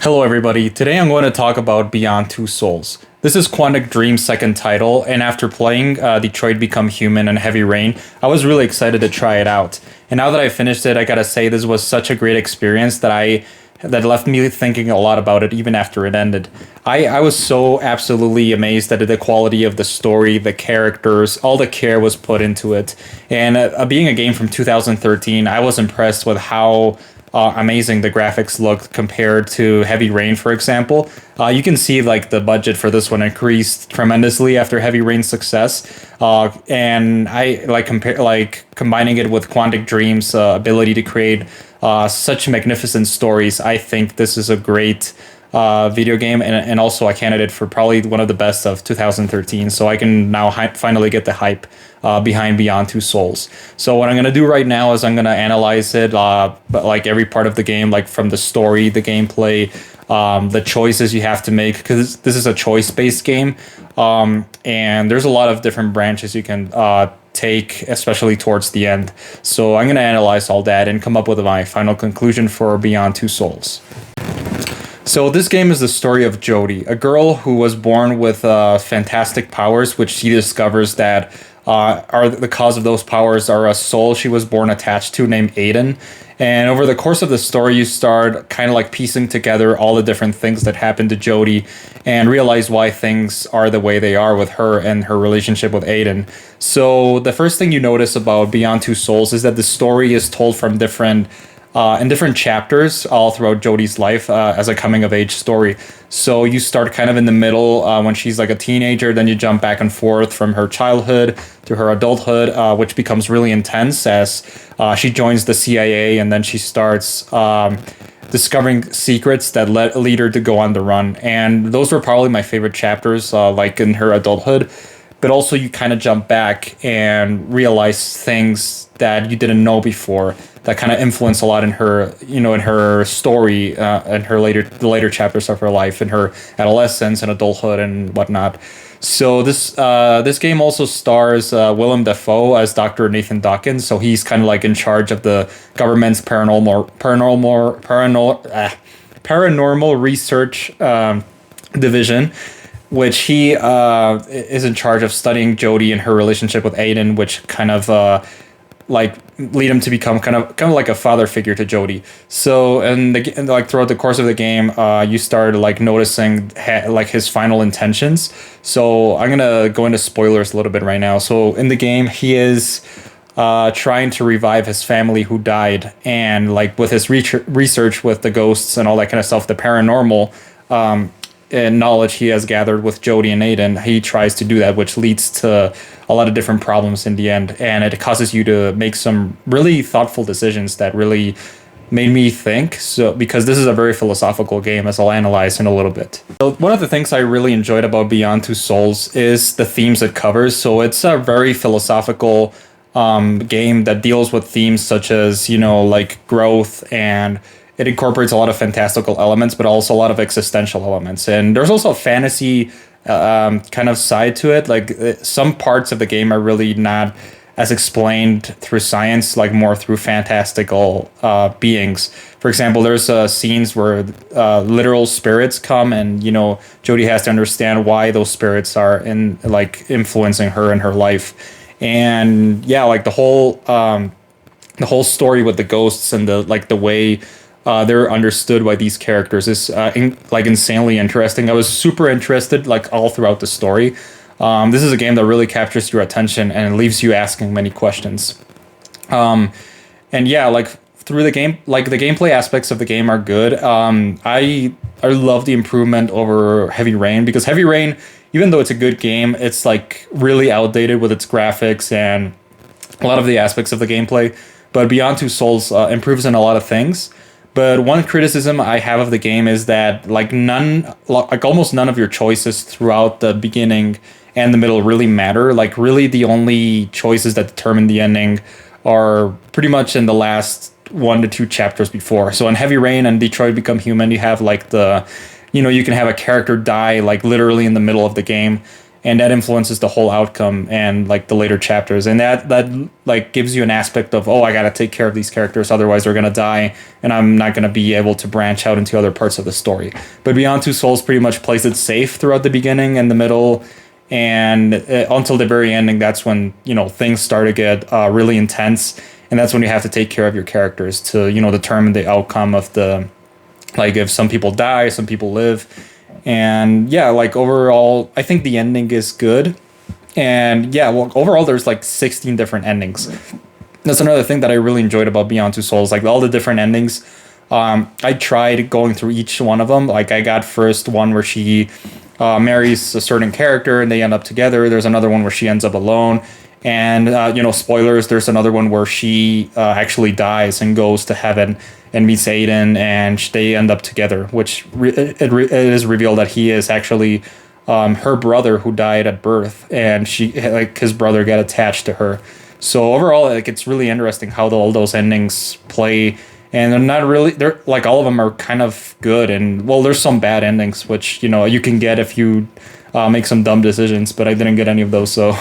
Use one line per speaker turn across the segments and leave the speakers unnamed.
Hello, everybody. Today I'm going to talk about Beyond Two Souls. This is Quantic Dream's second title, and after playing Detroit Become Human and Heavy Rain, I was really excited to try it out. And now that I finished it, I gotta say this was such a great experience that left me thinking a lot about it even after it ended. I was so absolutely amazed at the quality of the story, the characters, all the care was put into it. And being a game from 2013, I was impressed with how amazing the graphics looked compared to Heavy Rain, for example. You can see like the budget for this one increased tremendously after Heavy Rain's success, and I combining it with Quantic Dream's ability to create such magnificent stories. I think this is a great video game, and also a candidate for probably one of the best of 2013. So I can now finally get the hype behind Beyond Two Souls. So what I'm gonna do right now is I'm gonna analyze it, but like every part of the game, like from the story, the gameplay, the choices you have to make, because this is a choice-based game, and there's a lot of different branches you can take, especially towards the end. So I'm gonna analyze all that and come up with my final conclusion for Beyond Two Souls. So this game is the story of Jodie, a girl who was born with fantastic powers, which she discovers that are the cause of those powers are a soul she was born attached to named Aiden. And over the course of the story, you start kind of like piecing together all the different things that happened to Jodie and realize why things are the way they are with her and her relationship with Aiden. So the first thing you notice about Beyond Two Souls is that the story is told from in different chapters all throughout Jodie's life as a coming-of-age story. So you start kind of in the middle when she's like a teenager, then you jump back and forth from her childhood to her adulthood, which becomes really intense as she joins the CIA, and then she starts discovering secrets that lead her to go on the run. And those were probably my favorite chapters, like in her adulthood. But also you kind of jump back and realize things that you didn't know before that kind of influence a lot in her, in her story, and the later chapters of her life, in her adolescence and adulthood and whatnot. So this game also stars Willem Dafoe as Dr. Nathan Dawkins. So he's kind of like in charge of the government's paranormal research division, which he is in charge of studying Jodie and her relationship with Aiden, which kind of lead him to become kind of like a father figure to Jodie. So and like throughout the course of the game, you start like noticing like his final intentions. So I'm gonna go into spoilers a little bit right now. So in the game, he is trying to revive his family who died, and like with his research with the ghosts and all that kind of stuff, the paranormal and knowledge he has gathered with Jodie and Aiden, he tries to do that, which leads to a lot of different problems in the end, and it causes you to make some really thoughtful decisions that really made me think. So because this is a very philosophical game, as I'll analyze in a little bit. So one of the things I really enjoyed about Beyond Two Souls is the themes it covers. So it's a very philosophical game that deals with themes such as like growth, and it incorporates a lot of fantastical elements, but also a lot of existential elements. And there's also a fantasy kind of side to it. Like some parts of the game are really not as explained through science, like more through fantastical beings. For example, there's scenes where literal spirits come, and Jodie has to understand why those spirits are influencing her in her life. And yeah, like the whole story with the ghosts and the way they're understood by these characters is insanely interesting. I was super interested like all throughout the story. This is a game that really captures your attention and leaves you asking many questions. And yeah, like through the game, like the gameplay aspects of the game are good. I love the improvement over Heavy Rain, because Heavy Rain, even though it's a good game, it's like really outdated with its graphics and a lot of the aspects of the gameplay. But Beyond Two Souls improves in a lot of things. But one criticism I have of the game is that almost none of your choices throughout the beginning and the middle really matter. Like really the only choices that determine the ending are pretty much in the last 1 to 2 chapters before. So in Heavy Rain and Detroit Become Human, you have like you can have a character die like literally in the middle of the game. and that influences the whole outcome and like the later chapters, and that like gives you an aspect of, oh, I gotta take care of these characters, otherwise they're gonna die and I'm not gonna be able to branch out into other parts of the story. But Beyond Two Souls pretty much plays it safe throughout the beginning and the middle, and until the very ending. That's when, you know, things start to get really intense, and that's when you have to take care of your characters to, you know, determine the outcome of the, like, if some people die, some people live. And yeah, like overall, I think the ending is good. And yeah, well, overall, there's like 16 different endings. That's another thing that I really enjoyed about Beyond Two Souls, like all the different endings. I tried going through each one of them. Like I got first one where she marries a certain character and they end up together. There's another one where she ends up alone. And, you know, spoilers, there's another one where she actually dies and goes to heaven and meets Aiden, and they end up together, which it is revealed that he is actually her brother who died at birth, and she, like, his brother got attached to her. So overall, like, it's really interesting how all those endings play, and they're not really, they're like, all of them are kind of good, and well, there's some bad endings, which, you know, you can get if you make some dumb decisions, but I didn't get any of those, so...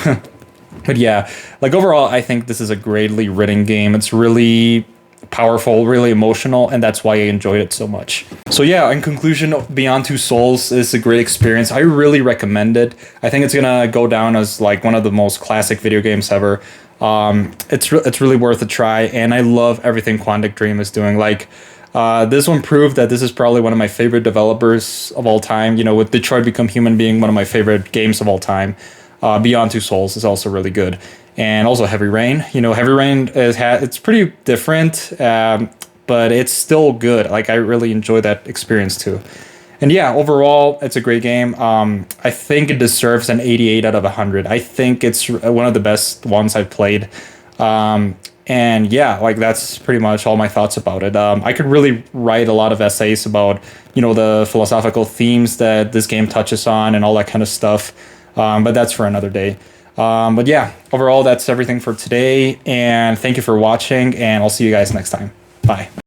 But yeah, like overall, I think this is a greatly written game. It's really powerful, really emotional, and that's why I enjoyed it so much. So yeah, in conclusion, Beyond Two Souls is a great experience. I really recommend it. I think it's gonna go down as like one of the most classic video games ever. It's really worth a try, and I love everything Quantic Dream is doing. Like, this one proved that this is probably one of my favorite developers of all time. You know, with Detroit Become Human being one of my favorite games of all time. Beyond Two Souls is also really good, and also Heavy Rain. You know, Heavy Rain it's pretty different, but it's still good. Like, I really enjoy that experience too. And yeah, overall, it's a great game. I think it deserves an 88 out of 100. I think it's one of the best ones I've played. And yeah, like, that's pretty much all my thoughts about it. I could really write a lot of essays about, you know, the philosophical themes that this game touches on and all that kind of stuff. But that's for another day. But yeah, overall, that's everything for today. And thank you for watching, and I'll see you guys next time. Bye.